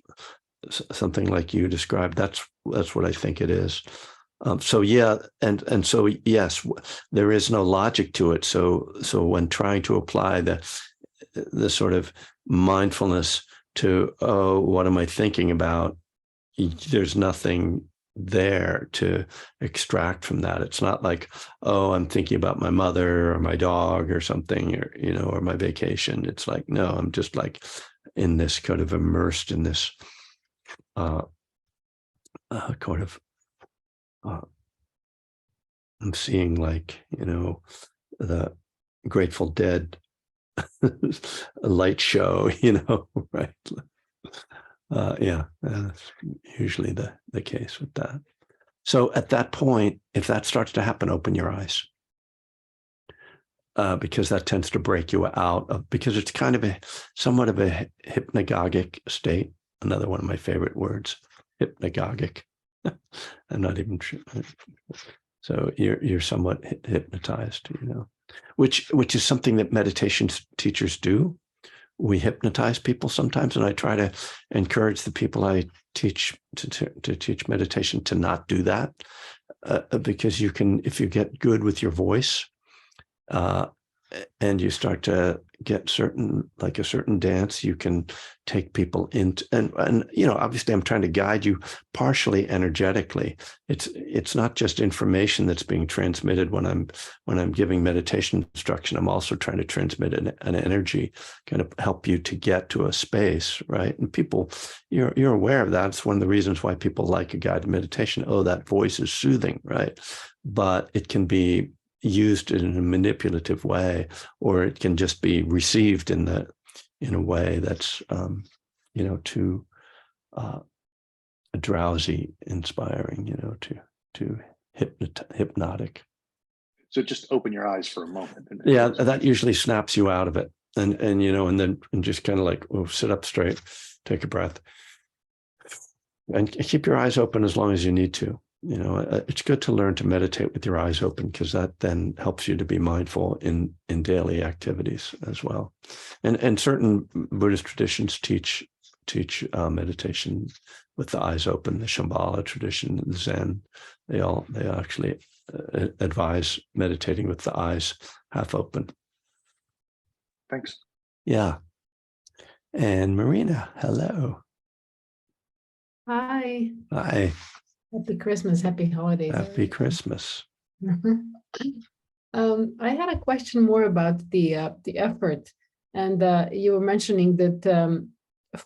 something like you described, that's what I think it is. So yeah, and so yes, there is no logic to it. So when trying to apply the sort of mindfulness to, oh, what am I thinking about? There's nothing there to extract from that. It's not like, oh, I'm thinking about my mother or my dog or something, or or my vacation. It's like, no, I'm just like in this kind of immersed in this kind of I'm seeing, like, the Grateful Dead a light show, right? Yeah, that's usually the case with that. So at that point, if that starts to happen, open your eyes, because that tends to break you out of, because it's kind of somewhat of a hypnagogic state. Another one of my favorite words, hypnagogic. I'm not even sure. So you're somewhat hypnotized, which is something that meditation teachers do. We hypnotize people sometimes, and I try to encourage the people I teach to teach meditation to not do that, because you can, if you get good with your voice, and you start to get a certain dance, you can take people into, and obviously I'm trying to guide you partially energetically. It's not just information that's being transmitted when I'm giving meditation instruction. I'm also trying to transmit an energy, kind of help you to get to a space, right? And people, you're aware of that. It's one of the reasons why people like a guided meditation. Oh, that voice is soothing, right? But it can be used in a manipulative way, or it can just be received in a way that's too drowsy, inspiring, too hypnotic. So just open your eyes for a moment. Yeah, that usually snaps you out of it, and then just kind of like, oh, sit up straight, take a breath, and keep your eyes open as long as you need to. It's good to learn to meditate with your eyes open, because that then helps you to be mindful in daily activities as well. And certain Buddhist traditions teach meditation with the eyes open. The Shambhala tradition, the Zen, they actually advise meditating with the eyes half open. Thanks. Yeah. And Marina, hello. Hi. Hi. Happy Christmas. Happy holidays. Happy Christmas. I had a question more about the effort, and you were mentioning that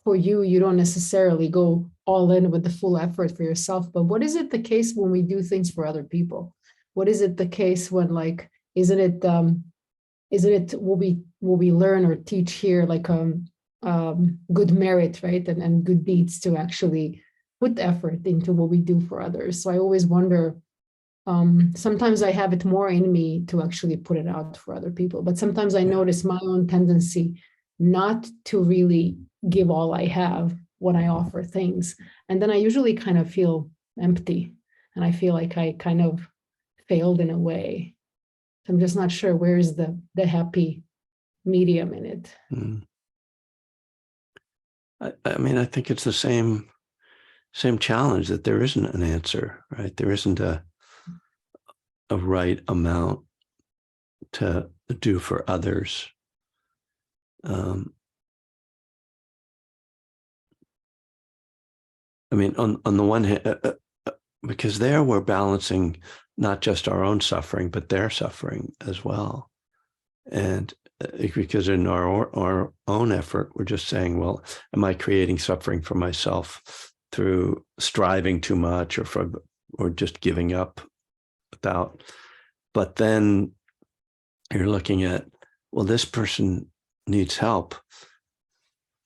for you don't necessarily go all in with the full effort for yourself. But what is it the case when we do things for other people? What is it the case when, like, isn't it what we learn or teach here, like good merit, right, and good deeds to actually put effort into what we do for others. So I always wonder, sometimes I have it more in me to actually put it out for other people, but sometimes I notice my own tendency not to really give all I have when I offer things. And then I usually kind of feel empty, and I feel like I kind of failed in a way. So I'm just not sure where's the happy medium in it. I mean, I think it's the same challenge, that there isn't an answer, right? There isn't a right amount to do for others. I mean, on the one hand, because there we're balancing not just our own suffering, but their suffering as well. And because in our own effort, we're just saying, well, am I creating suffering for myself through striving too much, or just giving up without? But then you're looking at, well, this person needs help,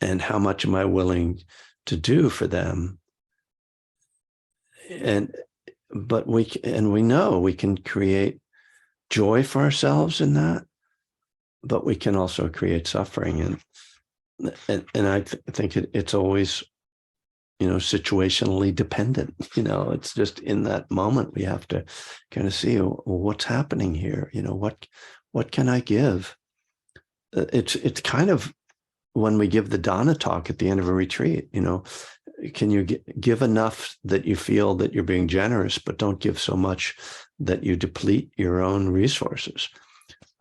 and how much am I willing to do for them? But we know we can create joy for ourselves in that, but we can also create suffering. And I think it's always situationally dependent. It's just in that moment we have to kind of see, well, what's happening here. What can I give? It's kind of when we give the Dana talk at the end of a retreat. Can you give enough that you feel that you're being generous, but don't give so much that you deplete your own resources?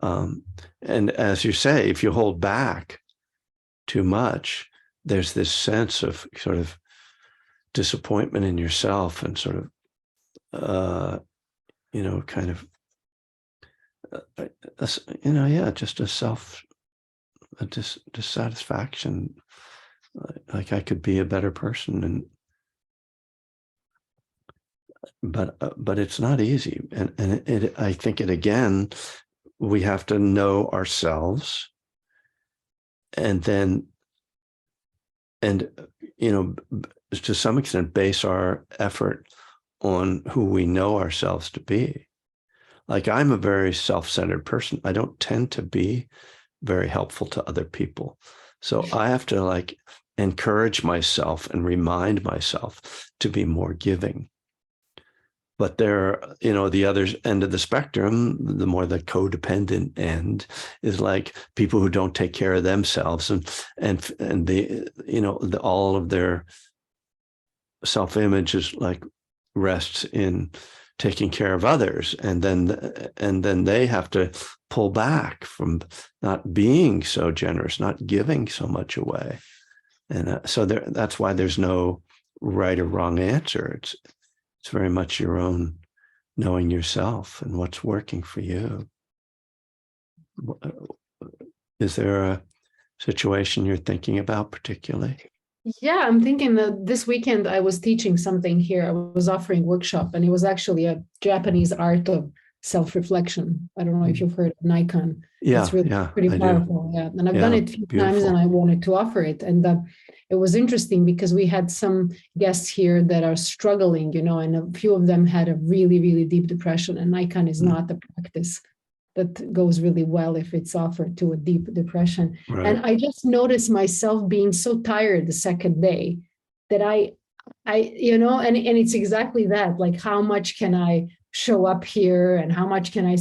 And as you say, if you hold back too much, there's this sense of sort of disappointment in yourself and sort of, kind of, just a dissatisfaction. Like I could be a better person, but it's not easy, and I think again, we have to know ourselves, and then, to some extent, base our effort on who we know ourselves to be. Like I'm a very self-centered person. I don't tend to be very helpful to other people. So I have to encourage myself and remind myself to be more giving. But there, the other end of the spectrum, the more the codependent end, is like people who don't take care of themselves, and they, all of their self-image is rests in taking care of others, and then they have to pull back from not being so generous, not giving so much away. And so that's why there's no right or wrong answer. It's very much your own knowing yourself and what's working for you. Is there a situation you're thinking about particularly? Yeah, I'm thinking that this weekend I was teaching something here. I was offering workshop, and it was actually a Japanese art of self-reflection. I don't know if you've heard of Nikon. Yeah, it's really pretty powerful. Yeah, and I've done it a few times, and I wanted to offer it. And it was interesting because we had some guests here that are struggling, and a few of them had a really, really deep depression. And Nikon is not the practice that goes really well if it's offered to a deep depression. Right. And I just noticed myself being so tired the second day that I and it's exactly that, like how much can I show up here, and how much can I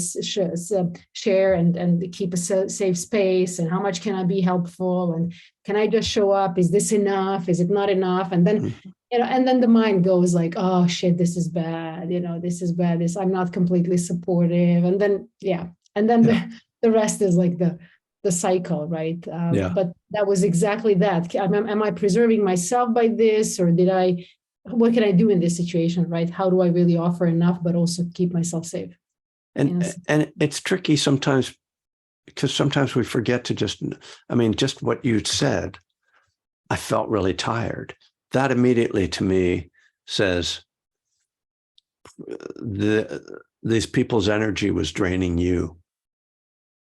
share and keep a safe space, and how much can I be helpful, and can I just show up? Is this enough? Is it not enough? And then and then the mind goes like, oh shit, this is bad, this is bad, I'm not completely supportive, and then the rest is like the cycle, right? But that was exactly that. Am I preserving myself by this, or what can I do in this situation, right? How do I really offer enough, but also keep myself safe? And it's tricky sometimes, because sometimes we forget to just what you said, I felt really tired. That immediately to me says these people's energy was draining you,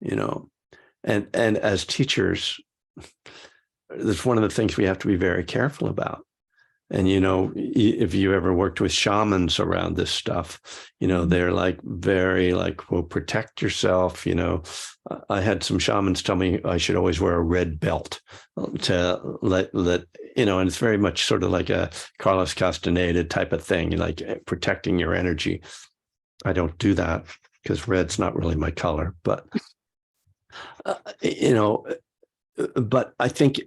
and as teachers, that's one of the things we have to be very careful about. And, if you ever worked with shamans around this stuff, they're very well, protect yourself. I had some shamans tell me I should always wear a red belt to let, and it's very much sort of like a Carlos Castaneda type of thing, like protecting your energy. I don't do that because red's not really my color, but, but I think,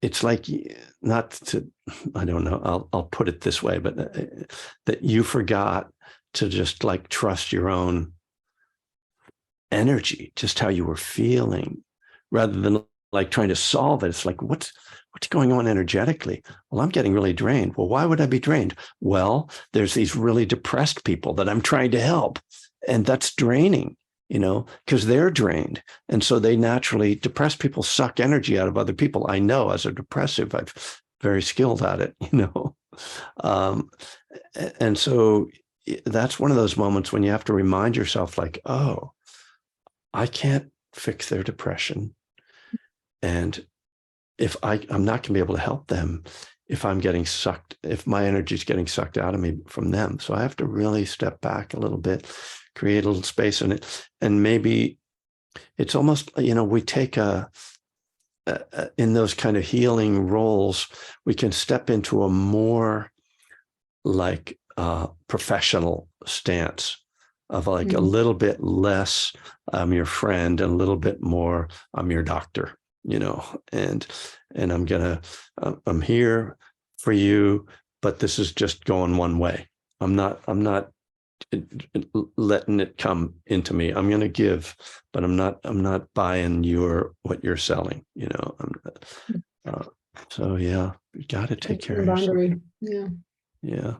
it's like, not to, I don't know, I'll put it this way, but that you forgot to just trust your own energy, just how you were feeling, rather than trying to solve it. It's like, what's going on energetically? Well, I'm getting really drained. Well, why would I be drained? Well, there's these really depressed people that I'm trying to help, and that's draining. Because they're drained. And so they naturally, depressed people suck energy out of other people. I know, as a depressive, I'm very skilled at it, and so that's one of those moments when you have to remind yourself oh, I can't fix their depression. And if I'm not going to be able to help them if my energy is getting sucked out of me from them. So I have to really step back a little bit, create a little space in it. And maybe it's almost, we take a in those kind of healing roles, we can step into a more like professional stance of like a little bit less I'm your friend and a little bit more I'm your doctor, you know, and I'm here for you, but this is just going one way. I'm not letting it come into me. I'm going to give, but I'm not buying what you're selling, you know. So yeah, you got to take care of yourself. Boundary. Yeah. Yeah.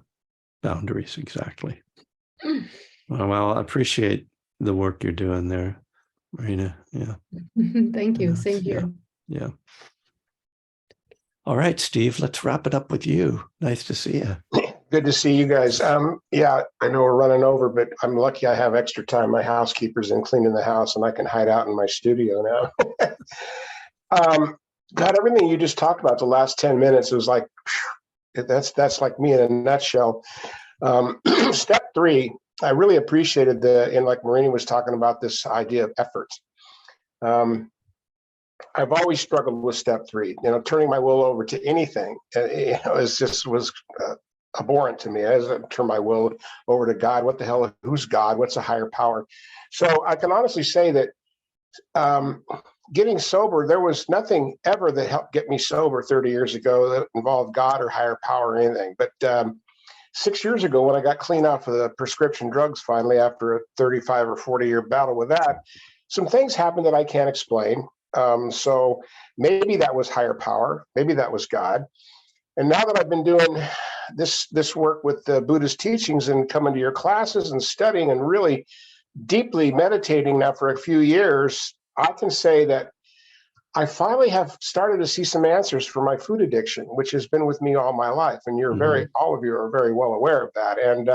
Boundaries. Exactly. Well, I appreciate the work you're doing there, Marina. Yeah. Thank you. Same here. Yeah. All right, Steve, let's wrap it up with you. Nice to see you. Good to see you guys. Yeah, I know we're running over, but I'm lucky I have extra time. My housekeeper's in cleaning the house and I can hide out in my studio now. God, everything you just talked about the last 10 minutes, it was like, that's like me in a nutshell. Step 3, I really appreciated and like Marina was talking about this idea of effort. I've always struggled with step 3, you know, turning my will over to anything. You know, was abhorrent to me. As I turn my will over to God, what the hell, who's God? What's a higher power? So I can honestly say that getting sober, there was nothing ever that helped get me sober 30 years ago that involved God or higher power or anything. But 6 years ago, when I got clean off of the prescription drugs, finally, after a 35 or 40-year battle with that, some things happened that I can't explain. So maybe that was higher power. Maybe that was God. And now that I've been doing this work with the Buddhist teachings and coming to your classes and studying and really deeply meditating now for a few years, I can say that I finally have started to see some answers for my food addiction, which has been with me all my life. And all of you are very well aware of that. And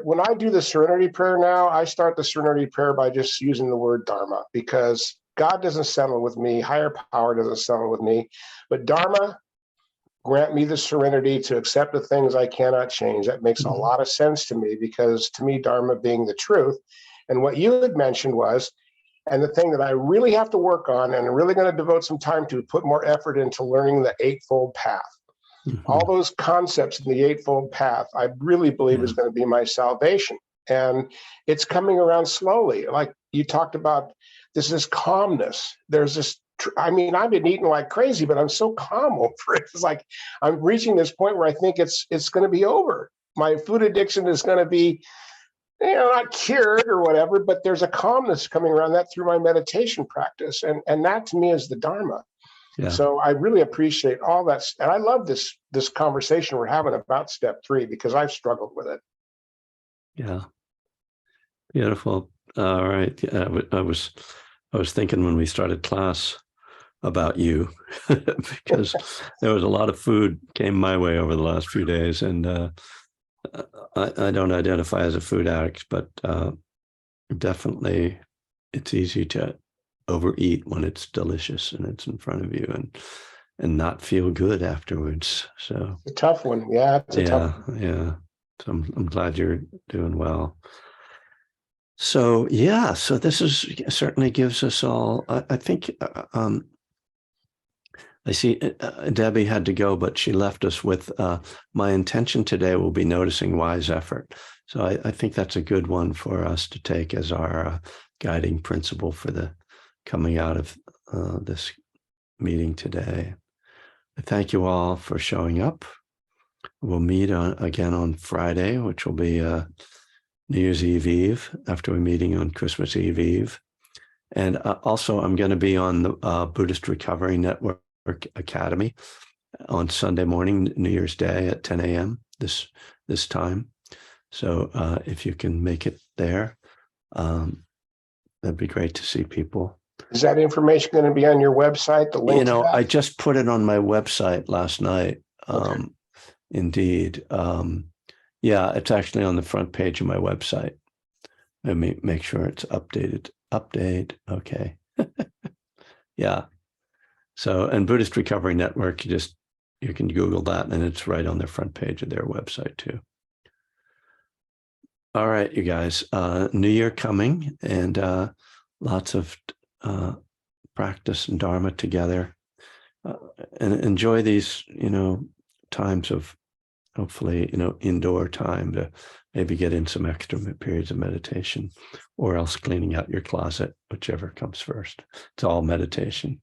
when I do the serenity prayer now, I start the serenity prayer by just using the word Dharma, because God doesn't settle with me. Higher power doesn't settle with me. But Dharma, grant me the serenity to accept the things I cannot change. That makes a lot of sense to me, because to me, Dharma being the truth. And what you had mentioned was, and the thing that I really have to work on and I'm really going to devote some time to, put more effort into learning the Eightfold Path. All those concepts in the Eightfold Path, I really believe is going to be my salvation. And it's coming around slowly. Like you talked about, this calmness. There's this, I've been eating like crazy, but I'm so calm over it. It's like I'm reaching this point where I think it's going to be over. My food addiction is going to be, you know, not cured or whatever, but there's a calmness coming around that through my meditation practice. And that to me is the Dharma. Yeah. So I really appreciate all that. And I love this conversation we're having about step 3, because I've struggled with it. Yeah. Beautiful. All right. Yeah, I was thinking when we started class about you, because there was a lot of food came my way over the last few days, and I don't identify as a food addict, but definitely it's easy to overeat when it's delicious and it's in front of you, and not feel good afterwards. So it's a tough one. Yeah, it's a tough one. Yeah. So I'm glad you're doing well. So yeah, so this certainly gives us all. I think I see Debbie had to go, but she left us with my intention today will be noticing wise effort. So I think that's a good one for us to take as our guiding principle for the coming out of this meeting today. I thank you all for showing up. We'll meet again on Friday, which will be New Year's Eve, after we're meeting on Christmas Eve. And also I'm going to be on the Buddhist Recovery Network Academy on Sunday morning, New Year's Day at 10 a.m. this time. So if you can make it there, that'd be great to see people. Is that information going to be on your website? The link? I just put it on my website last night. Okay. Indeed. Yeah, it's actually on the front page of my website. Let me make sure it's updated. Update. Okay. Yeah. So, and Buddhist Recovery Network, you can Google that and it's right on the front page of their website too. All right, you guys, New Year coming, and lots of practice and Dharma together, and enjoy these, times of hopefully, indoor time to maybe get in some extra periods of meditation, or else cleaning out your closet, whichever comes first. It's all meditation.